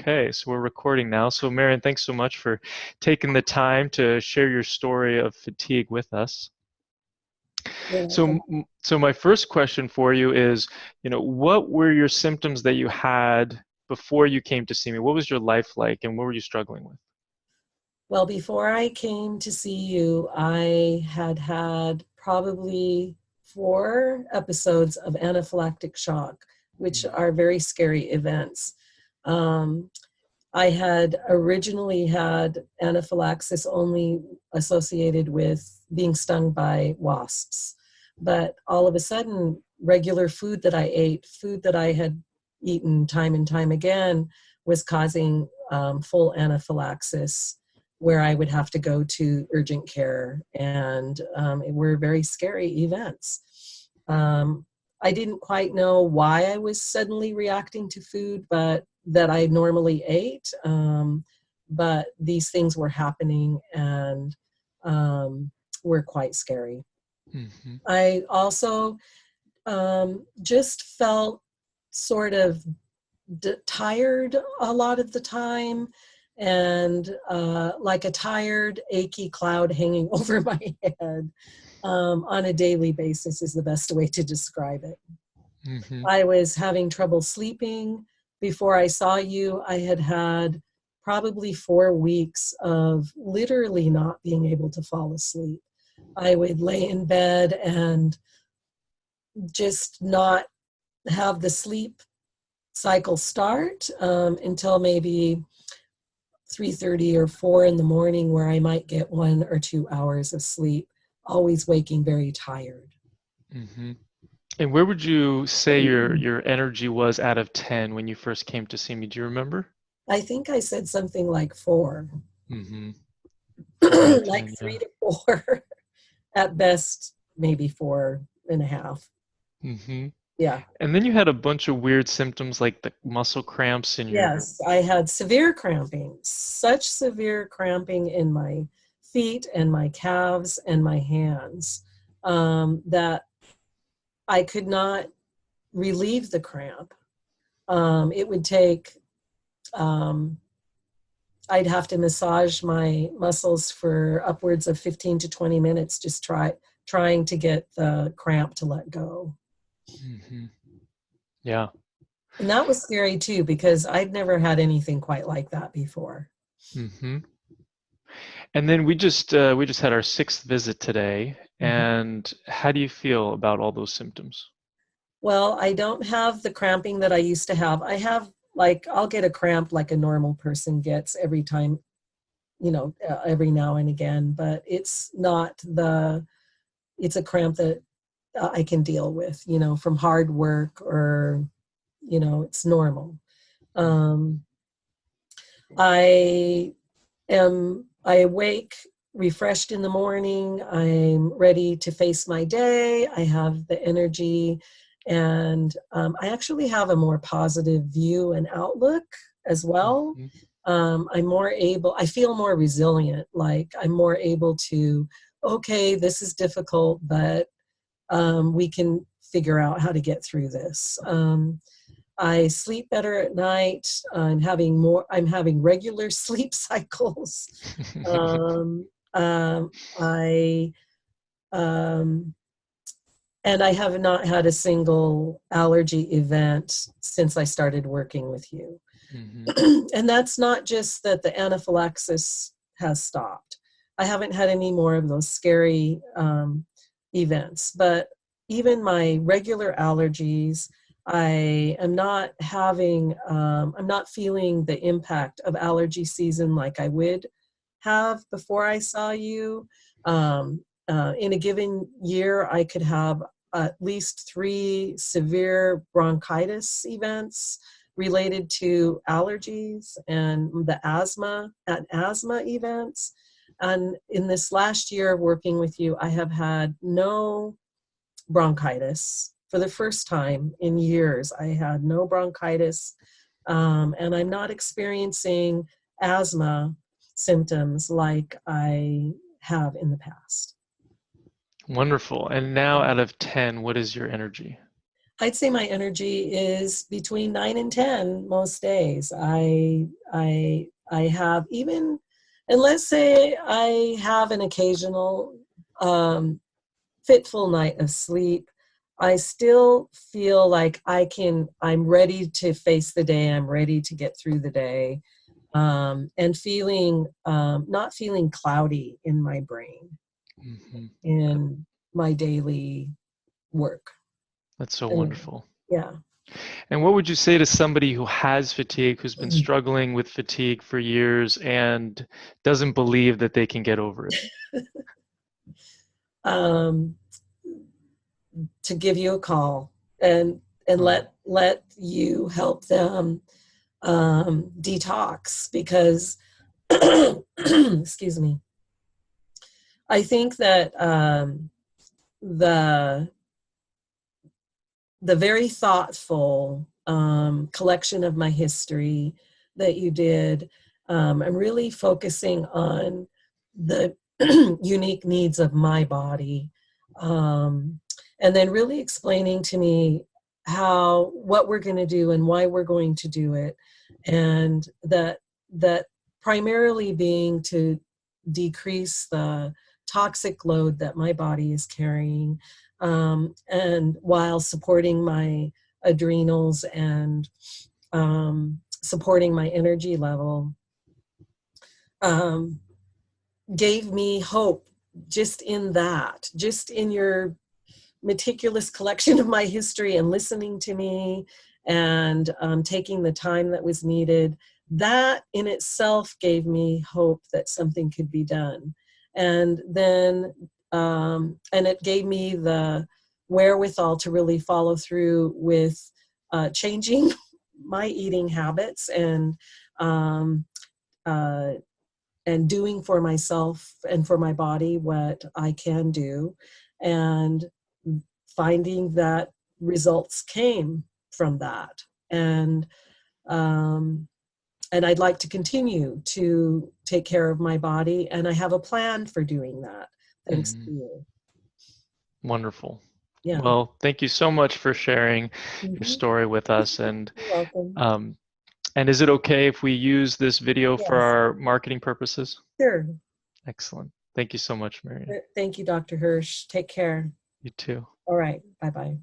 Okay, so we're recording now. So Marian, thanks so much for taking the time to share your story of fatigue with us. You're So, welcome. so my first question for you is, what were your symptoms that you had before you came to see me? What was your life like, and what were you struggling with? Well, before I came to see you, I had had probably 4 episodes of anaphylactic shock, which Mm, are very scary events. Um, I had originally had anaphylaxis only associated with being stung by wasps. But all of a sudden, regular food that I ate, food that I had eaten time and time again, was causing full anaphylaxis, where I would have to go to urgent care. And it were very scary events. I didn't quite know why I was suddenly reacting to food, but that I normally ate. But these things were happening and were quite scary. mhm, I also just felt sort of tired a lot of the time, and like a tired, achy cloud hanging over my head on a daily basis is the best way to describe it. mhm, I was having trouble sleeping. Before I saw you, I had had probably 4 weeks of literally not being able to fall asleep. I would lay in bed and just not have the sleep cycle start until maybe 3:30 or 4 in the morning, where I might get 1 or 2 hours of sleep, always waking very tired. mhm. And where would you say your energy was out of 10 when you first came to see me? Do you remember? I think I said something like 4, Mm-hmm. 4 out of 10, like yeah. 3 to 4. At best, maybe 4.5. Mm-hmm. Yeah. And then you had a bunch of weird symptoms like the muscle cramps in your. Yes, I had severe cramping, such severe cramping in my feet and my calves and my hands, that I could not relieve the cramp. It would take, um, I'd have to massage my muscles for upwards of 15 to 20 minutes, just trying to get the cramp to let go. Hmm. Yeah. And that was scary too, because I'd never had anything quite like that before. Hmm. And then we just had our sixth visit today. Mhm. And how do you feel about all those symptoms? Well, I don't have the cramping that I used to have. I have, like, I'll get a cramp like a normal person gets every time, every now and again, but it's a cramp that I can deal with, from hard work, or, it's normal. Um, I I awake refreshed in the morning. I'm ready to face my day. I have the energy, and I actually have a more positive view and outlook as well. Mm-hmm. I feel more resilient, like I'm more able to, okay, this is difficult, but we can figure out how to get through this. I sleep better at night. I'm having regular sleep cycles. Um, um, I um, and I have not had a single allergy event since I started working with you. Hmm. And that's not just that the anaphylaxis has stopped. I haven't had any more of those scary events, but even my regular allergies, I'm not feeling the impact of allergy season like I would have before I saw you. In a given year, I could have at least 3 severe bronchitis events related to allergies, and the asthma events. And in this last year of working with you, I have had no bronchitis. For the first time in years, I had no bronchitis, and I'm not experiencing asthma symptoms like I have in the past. Wonderful. And now out of 10, what is your energy? I'd say my energy is between 9 and 10 most days. I have even, and let's say I have an occasional fitful night of sleep, I still feel like I'm ready to face the day. I'm ready to get through the day, and feeling, not feeling cloudy in my brain Hmm. in my daily work. That's so Anyway, wonderful. yeah. And what would you say to somebody who has fatigue, who's been struggling with fatigue for years and doesn't believe that they can get over it? um, to give you a call and Mm. let you help them detox, because excuse me, I think that the the very thoughtful collection of my history that you did, I'm really focusing on the unique needs of my body, um, and then really explaining to me what we're going to do and why we're going to do it, and that primarily being to decrease the toxic load that my body is carrying, and while supporting my adrenals and supporting my energy level, um, gave me hope just in that, just in your meticulous collection of my history and listening to me and taking the time that was needed. That in itself gave me hope that something could be done. And then, and it gave me the wherewithal to really follow through with changing my eating habits um, uh, and doing for myself and for my body what I can do, and finding that results came from that. Um, and I'd like to continue to take care of my body, and I have a plan for doing that. Thanks Hmm. to you. Wonderful. Yeah. Well, thank you so much for sharing your Mhm. story with us. You're welcome. Um, and is it okay if we use this video for Yes. our marketing purposes? Sure. Excellent. Thank you so much, Marian. Thank you, Dr. Hirsch. Take care. You too. All right. Bye bye.